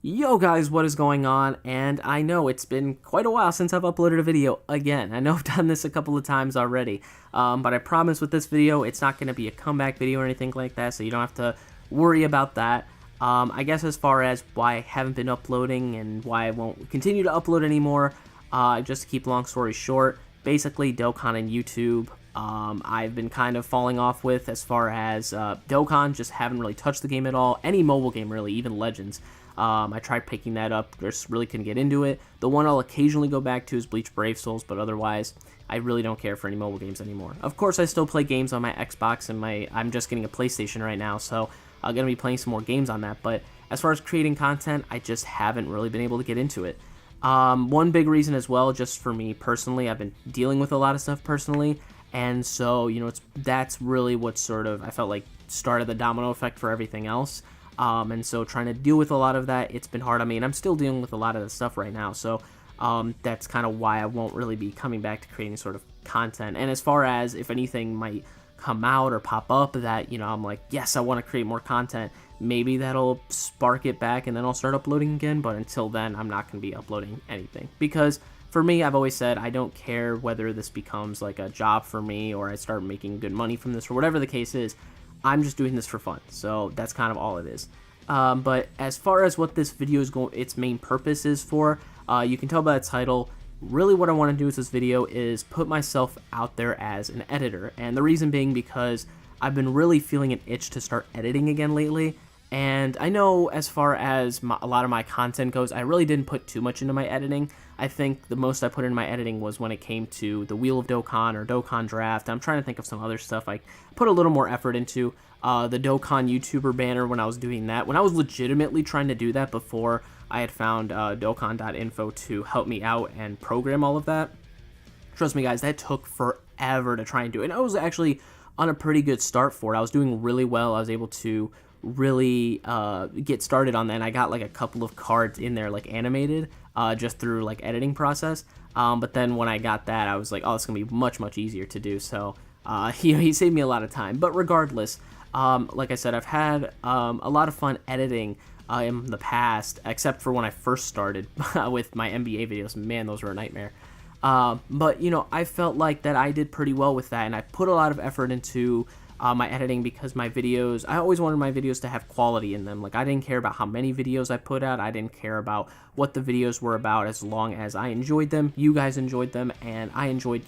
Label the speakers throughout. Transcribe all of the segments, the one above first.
Speaker 1: Yo guys, what is going on? And I know it's been quite a while since I've uploaded a video again. I know I've done this a couple of times already, but I promise with this video, it's not going to be a comeback video or anything like that, so you don't have to worry about that. I guess as far as why I haven't been uploading and why I won't continue to upload anymore, just to keep long story short, basically Dokkan and YouTube, I've been kind of falling off with as far as Dokkan, just haven't really touched the game at all. Any mobile game really, even Legends. I tried picking that up, just really couldn't get into it. The one I'll occasionally go back to is Bleach Brave Souls, but otherwise, I really don't care for any mobile games anymore. Of course, I still play games on my Xbox, and I'm just getting a PlayStation right now, so I'm going to be playing some more games on that, but as far as creating content, I just haven't really been able to get into it. One big reason as well, just for me personally, I've been dealing with a lot of stuff personally, and so, that's really what sort of, I felt like, started the domino effect for everything else. And so trying to deal with a lot of that, it's been hard on me, and I'm still dealing with a lot of the stuff right now, so that's kind of why I won't really be coming back to creating sort of content. And as far as if anything might come out or pop up that, I'm like, yes, I want to create more content, maybe that'll spark it back, and then I'll start uploading again, but until then, I'm not going to be uploading anything, because for me, I've always said I don't care whether this becomes like a job for me, or I start making good money from this, or whatever the case is. I'm just doing this for fun, so that's kind of all it is. But as far as what this video is going, its main purpose is for, you can tell by the title, really what I want to do with this video is put myself out there as an editor, and the reason being because I've been really feeling an itch to start editing again lately, and I know as far as a lot of my content goes, I really didn't put too much into my editing. I think the most I put in my editing was when it came to the Wheel of Dokkan or Dokkan Draft. I'm trying to think of some other stuff I put a little more effort into. The Dokkan YouTuber banner when I was doing that. When I was legitimately trying to do that before I had found Dokkan.info to help me out and program all of that. Trust me guys, that took forever to try and do it. And I was actually on a pretty good start for it. I was doing really well. I was able to really get started on that, and I got like a couple of cards in there like animated just through like editing process, but then when I got that, I was like, oh, it's gonna be much easier to do, so he saved me a lot of time. But regardless, like I said, I've had a lot of fun editing in the past, except for when I first started with my NBA videos. Man, those were a nightmare. But I felt like that I did pretty well with that, and I put a lot of effort into my editing, because my videos, I always wanted my videos to have quality in them. Like, I didn't care about how many videos I put out. I didn't care about what the videos were about, as long as I enjoyed them, you guys enjoyed them, and I enjoyed,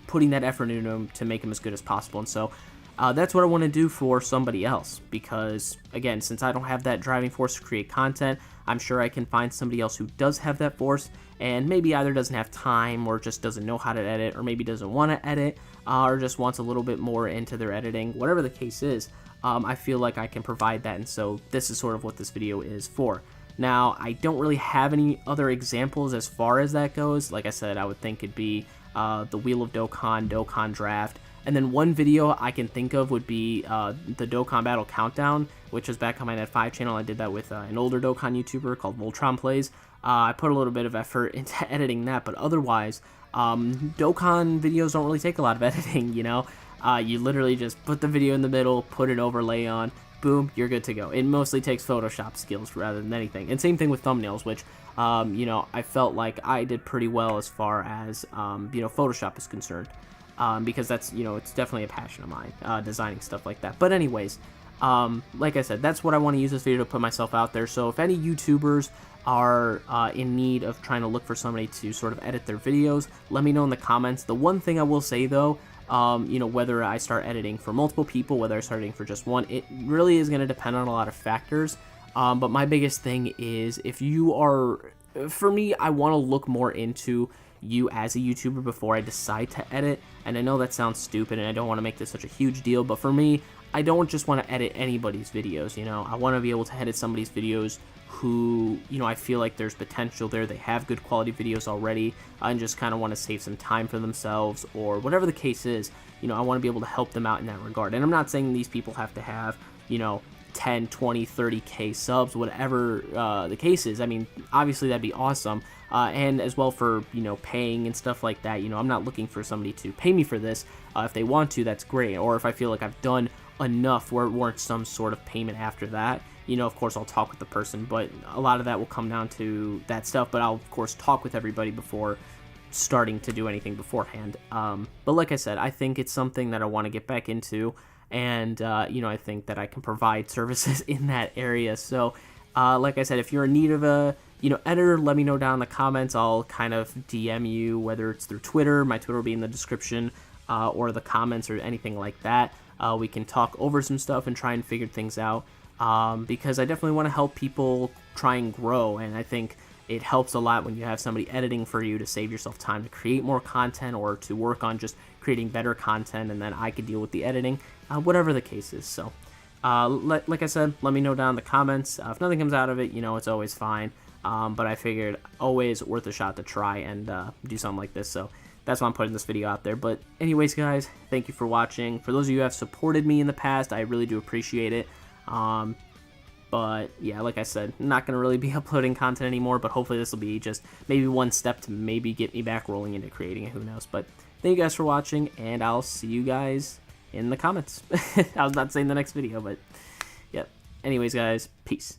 Speaker 1: putting that effort into them to make them as good as possible. And so that's what I want to do for somebody else, because again, since I don't have that driving force to create content, I'm sure I can find somebody else who does have that force, and maybe either doesn't have time, or just doesn't know how to edit, or maybe doesn't want to edit, or just wants a little bit more into their editing. Whatever the case is, I feel like I can provide that, and so this is sort of what this video is for. Now, I don't really have any other examples as far as that goes. Like I said, I would think it'd be the Wheel of Dokkan, Dokkan Draft, and then one video I can think of would be the Dokkan Battle Countdown, which was back on my Net5 channel. I did that with an older Dokkan YouTuber called Voltron Plays. I put a little bit of effort into editing that, but otherwise, Dokkan videos don't really take a lot of editing, You literally just put the video in the middle, put an overlay on, boom, you're good to go. It mostly takes Photoshop skills rather than anything. And same thing with thumbnails, which, I felt like I did pretty well as far as, Photoshop is concerned. Because that's, it's definitely a passion of mine, designing stuff like that. But anyways, like I said, that's what I want to use this video to put myself out there. So if any YouTubers are in need of trying to look for somebody to sort of edit their videos, let me know in the comments. The one thing I will say though, whether I start editing for multiple people, whether I start editing for just one, it really is going to depend on a lot of factors. But my biggest thing is, if you are, for me, I want to look more into you as a YouTuber before I decide to edit. And I know that sounds stupid, and I don't want to make this such a huge deal, but for me, I don't just want to edit anybody's videos, I want to be able to edit somebody's videos who, I feel like there's potential there, they have good quality videos already, and just kind of want to save some time for themselves, or whatever the case is, I want to be able to help them out in that regard. And I'm not saying these people have to have, 10, 20, 30K subs, whatever the case is. I mean, obviously that'd be awesome, and as well for, paying and stuff like that. I'm not looking for somebody to pay me for this. If they want to, that's great, or if I feel like I've done enough where it warrants some sort of payment after that, of course I'll talk with the person, but a lot of that will come down to that stuff. But I'll of course talk with everybody before starting to do anything beforehand. But like I said, I think it's something that I want to get back into, and I think that I can provide services in that area. So like I said, if you're in need of a editor, let me know down in the comments. I'll kind of DM you, whether it's through Twitter. My Twitter will be in the description, or the comments or anything like that. We can talk over some stuff and try and figure things out, because I definitely want to help people try and grow, and I think it helps a lot when you have somebody editing for you to save yourself time to create more content or to work on just creating better content, and then I could deal with the editing, whatever the case is. So like I said, let me know down in the comments. If nothing comes out of it, it's always fine. But I figured always worth a shot to try and do something like this. So that's why I'm putting this video out there. But anyways, guys, thank you for watching. For those of you who have supported me in the past, I really do appreciate it. But yeah, like I said, I'm not going to really be uploading content anymore, but hopefully this will be just maybe one step to maybe get me back rolling into creating it. Who knows? But thank you guys for watching, and I'll see you guys in the comments. I was about to say in the next video, but yep. Anyways, guys, peace.